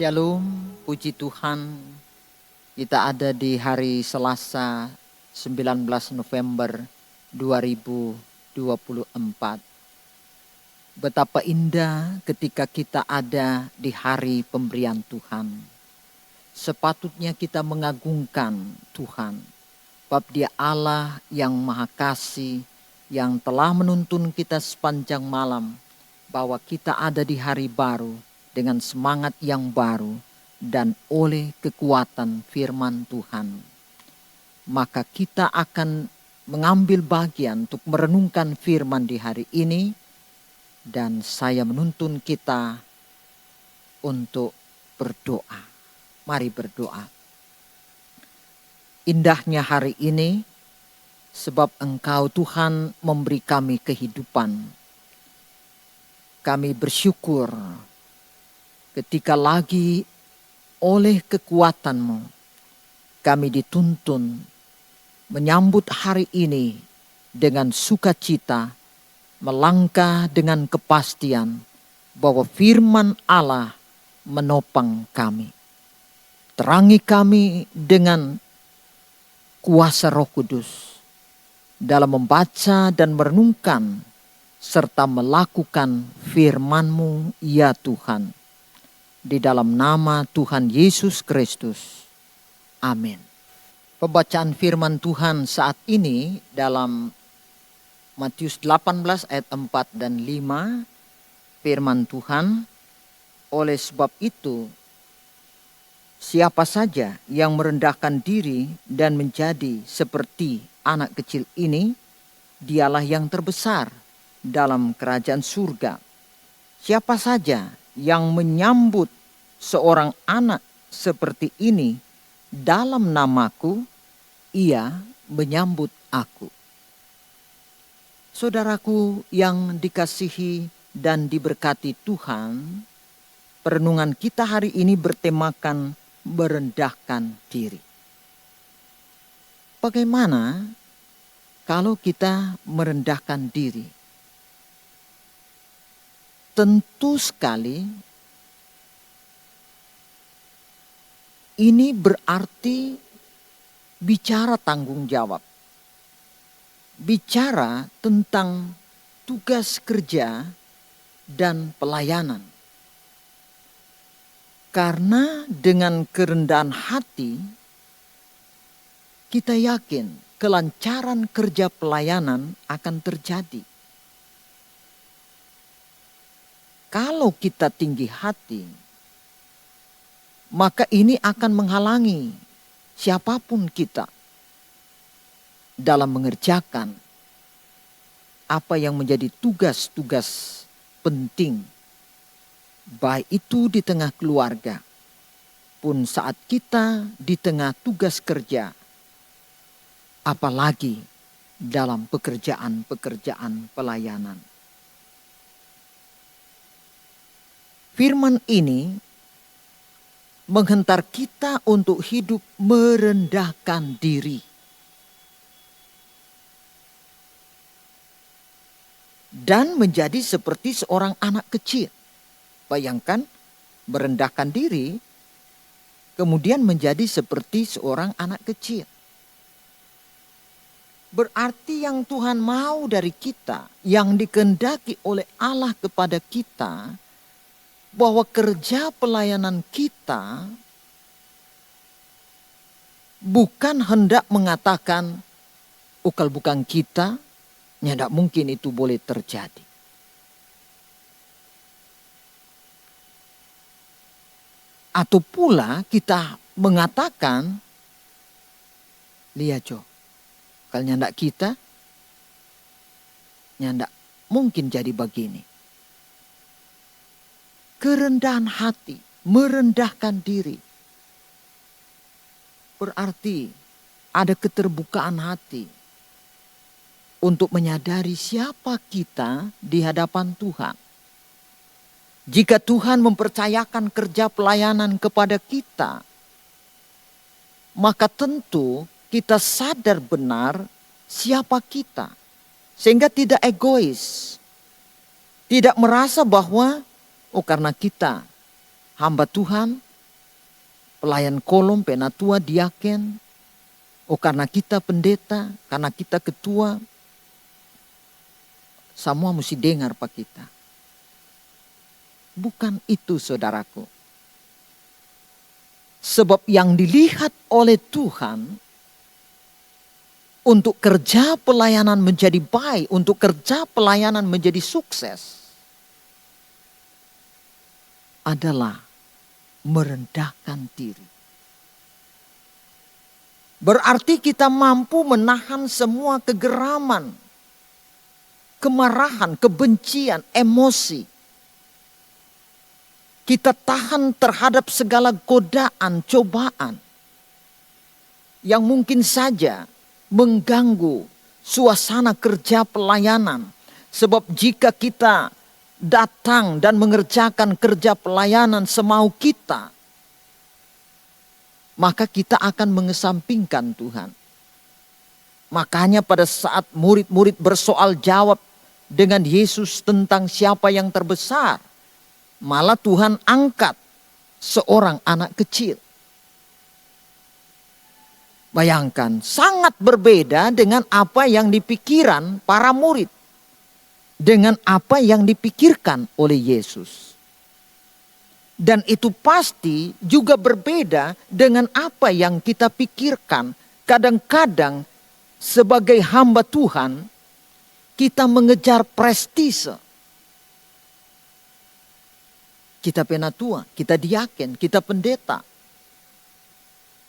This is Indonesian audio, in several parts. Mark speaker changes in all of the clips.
Speaker 1: Shalom, puji Tuhan. Kita ada di hari Selasa 19 November 2024. Betapa indah ketika kita ada di hari pemberian Tuhan. Sepatutnya kita mengagungkan Tuhan. Sebab Dia Allah yang Maha Kasih, yang telah menuntun kita sepanjang malam bahwa kita ada di hari baru dengan semangat yang baru dan oleh kekuatan firman Tuhan. Maka kita akan mengambil bagian untuk merenungkan firman di hari ini, dan saya menuntun kita untuk berdoa. Mari berdoa. Indahnya hari ini sebab Engkau Tuhan memberi kami kehidupan. Kami bersyukur ketika lagi oleh kekuatan-Mu kami dituntun menyambut hari ini dengan sukacita, melangkah dengan kepastian bahwa firman Allah menopang kami. Terangi kami dengan kuasa Roh Kudus dalam membaca dan merenungkan serta melakukan firman-Mu ya Tuhan. Di dalam nama Tuhan Yesus Kristus. Amin. Pembacaan firman Tuhan saat ini dalam Matius 18 ayat 4 dan 5. Firman Tuhan, oleh sebab itu siapa saja yang merendahkan diri dan menjadi seperti anak kecil ini, dialah yang terbesar dalam kerajaan surga. Siapa saja yang menyambut seorang anak seperti ini dalam namaku, ia menyambut aku. Saudaraku yang dikasihi dan diberkati Tuhan, perenungan kita hari ini bertemakan merendahkan diri. Bagaimana kalau kita merendahkan diri? Tentu sekali ini berarti bicara tanggung jawab. Bicara tentang tugas kerja dan pelayanan. Karena dengan kerendahan hati kita yakin kelancaran kerja pelayanan akan terjadi. Kalau kita tinggi hati, maka ini akan menghalangi siapapun kita dalam mengerjakan apa yang menjadi tugas-tugas penting, baik itu di tengah keluarga, pun saat kita di tengah tugas kerja, apalagi dalam pekerjaan-pekerjaan pelayanan. Firman ini menghentar kita untuk hidup merendahkan diri. Dan menjadi seperti seorang anak kecil. Bayangkan merendahkan diri, kemudian menjadi seperti seorang anak kecil. Berarti yang Tuhan mau dari kita, yang dikehendaki oleh Allah kepada kita, bahwa kerja pelayanan kita bukan hendak mengatakan, kalau bukan kita, ya tidak mungkin itu boleh terjadi. Atau pula kita mengatakan, lihat Jo, kalau nyandak kita, nyandak mungkin jadi begini. Kerendahan hati, merendahkan diri. Berarti ada keterbukaan hati untuk menyadari siapa kita di hadapan Tuhan. Jika Tuhan mempercayakan kerja pelayanan kepada kita, maka tentu kita sadar benar siapa kita. Sehingga tidak egois. Tidak merasa bahwa karena kita hamba Tuhan, pelayan kolom, penatua, diaken. Oh karena kita pendeta, karena kita ketua, semua mesti dengar pak kita. Bukan itu saudaraku. Sebab yang dilihat oleh Tuhan untuk kerja pelayanan menjadi baik, untuk kerja pelayanan menjadi sukses adalah merendahkan diri. Berarti kita mampu menahan semua kegeraman, kemarahan, kebencian, emosi. Kita tahan terhadap segala godaan, cobaan yang mungkin saja mengganggu suasana kerja pelayanan. Sebab jika kita datang dan mengerjakan kerja pelayanan semau kita, maka kita akan mengesampingkan Tuhan. Makanya pada saat murid-murid bersoal jawab dengan Yesus tentang siapa yang terbesar, malah Tuhan angkat seorang anak kecil. Bayangkan, sangat berbeda dengan apa yang dipikiran para murid. Dengan apa yang dipikirkan oleh Yesus. Dan itu pasti juga berbeda dengan apa yang kita pikirkan. Kadang-kadang sebagai hamba Tuhan, kita mengejar prestise. Kita penatua, kita diaken, kita pendeta,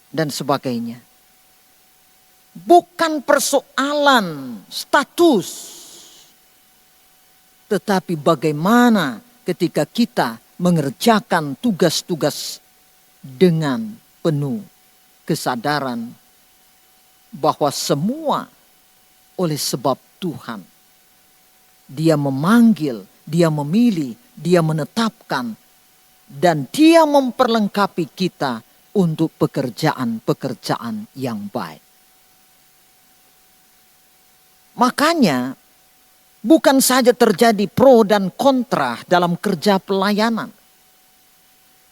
Speaker 1: dan sebagainya. Bukan persoalan status, tetapi bagaimana ketika kita mengerjakan tugas-tugas dengan penuh kesadaran bahwa semua oleh sebab Tuhan. Dia memanggil, dia memilih, dia menetapkan, dan dia memperlengkapi kita untuk pekerjaan-pekerjaan yang baik. Makanya bukan saja terjadi pro dan kontra dalam kerja pelayanan.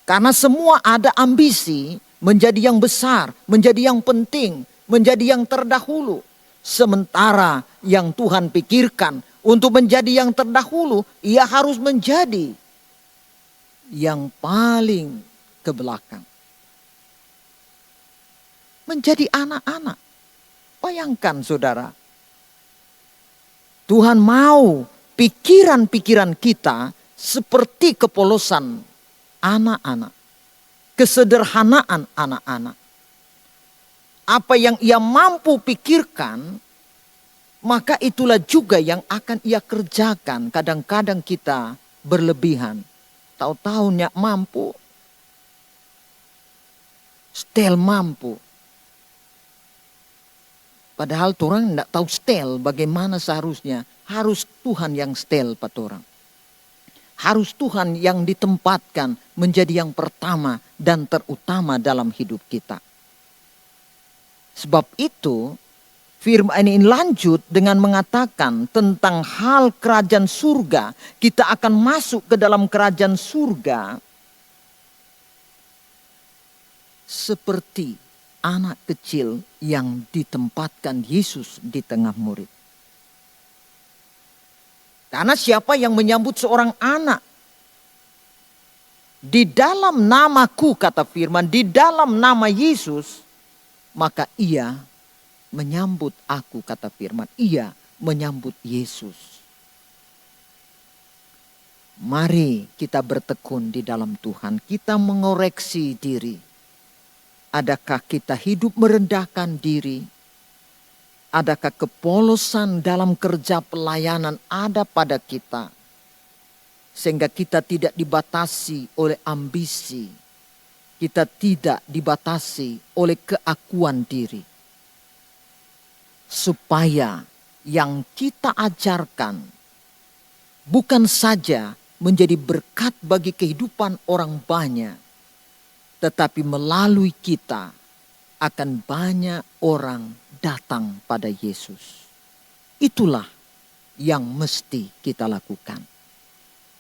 Speaker 1: Karena semua ada ambisi menjadi yang besar, menjadi yang penting, menjadi yang terdahulu. Sementara yang Tuhan pikirkan untuk menjadi yang terdahulu, ia harus menjadi yang paling ke belakang. Menjadi anak-anak. Bayangkan saudara. Tuhan mau pikiran-pikiran kita seperti kepolosan anak-anak. Kesederhanaan anak-anak. Apa yang ia mampu pikirkan, maka itulah juga yang akan ia kerjakan. Kadang-kadang kita berlebihan. Tahu-tahu nyak mampu. Setel mampu. Padahal orang tidak tahu setel bagaimana seharusnya. Harus Tuhan yang setel pat orang. Harus Tuhan yang ditempatkan menjadi yang pertama dan terutama dalam hidup kita. Sebab itu firman ini lanjut dengan mengatakan tentang hal kerajaan surga. Kita akan masuk ke dalam kerajaan surga seperti anak kecil yang ditempatkan Yesus di tengah murid. Karena siapa yang menyambut seorang anak di dalam namaku, kata firman, di dalam nama Yesus, maka ia menyambut aku, kata firman. Ia menyambut Yesus. Mari kita bertekun di dalam Tuhan. Kita mengoreksi diri. Adakah kita hidup merendahkan diri? Adakah kepolosan dalam kerja pelayanan ada pada kita? Sehingga kita tidak dibatasi oleh ambisi. Kita tidak dibatasi oleh keakuan diri. Supaya yang kita ajarkan bukan saja menjadi berkat bagi kehidupan orang banyak, tetapi melalui kita akan banyak orang datang pada Yesus. Itulah yang mesti kita lakukan.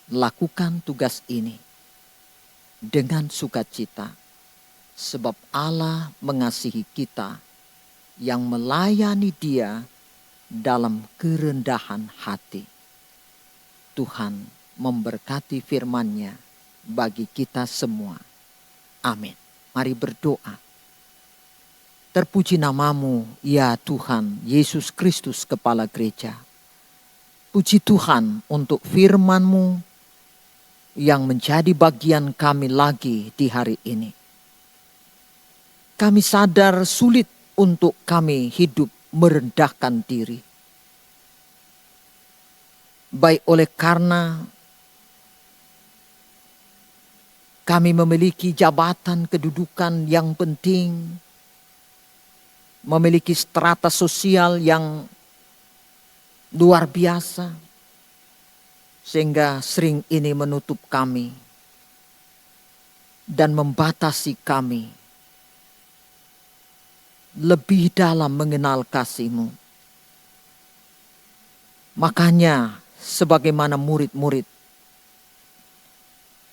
Speaker 1: Lakukan tugas ini dengan sukacita, sebab Allah mengasihi kita yang melayani Dia dalam kerendahan hati. Tuhan memberkati firman-Nya bagi kita semua. Amin. Mari berdoa. Terpuji namamu, ya Tuhan Yesus Kristus Kepala Gereja. Puji Tuhan untuk firman-Mu yang menjadi bagian kami lagi di hari ini. Kami sadar sulit untuk kami hidup merendahkan diri. Baik oleh karena kami memiliki jabatan kedudukan yang penting, memiliki strata sosial yang luar biasa, sehingga sering ini menutup kami dan membatasi kami lebih dalam mengenal kasih-Mu. Makanya sebagaimana murid-murid,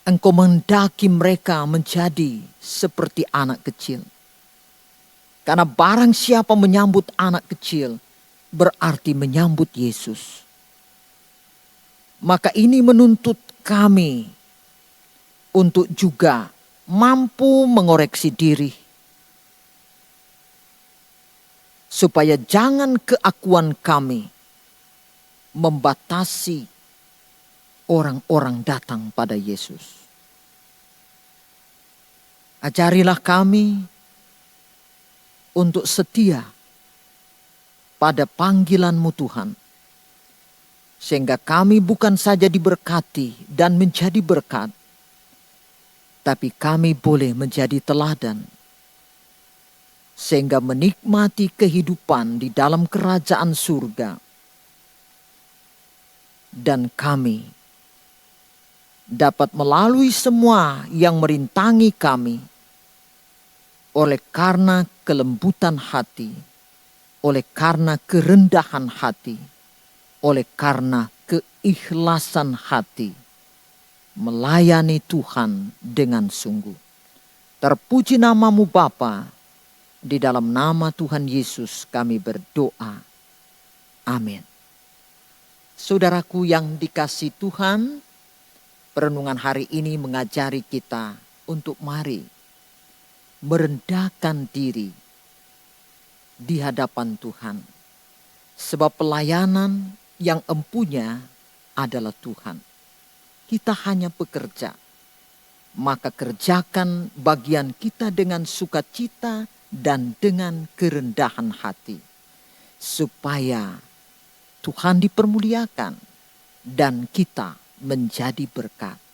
Speaker 1: Engkau menghendaki mereka menjadi seperti anak kecil. Karena barang siapa menyambut anak kecil, berarti menyambut Yesus. Maka ini menuntut kami untuk juga mampu mengoreksi diri. Supaya jangan keakuan kami membatasi orang-orang datang pada Yesus. Ajarilah kami untuk setia pada panggilan-Mu Tuhan. Sehingga kami bukan saja diberkati dan menjadi berkat, tapi kami boleh menjadi teladan. Sehingga menikmati kehidupan di dalam kerajaan surga. Dan kami dapat melalui semua yang merintangi kami oleh karena kelembutan hati, oleh karena kerendahan hati, oleh karena keikhlasan hati, melayani Tuhan dengan sungguh. Terpuji namamu Bapa, di dalam nama Tuhan Yesus kami berdoa. Amin. Saudaraku yang dikasihi Tuhan, perenungan hari ini mengajari kita untuk mari merendahkan diri di hadapan Tuhan. Sebab pelayanan yang empunya adalah Tuhan. Kita hanya bekerja. Maka kerjakan bagian kita dengan sukacita dan dengan kerendahan hati. Supaya Tuhan dipermuliakan dan kita menjadi berkat.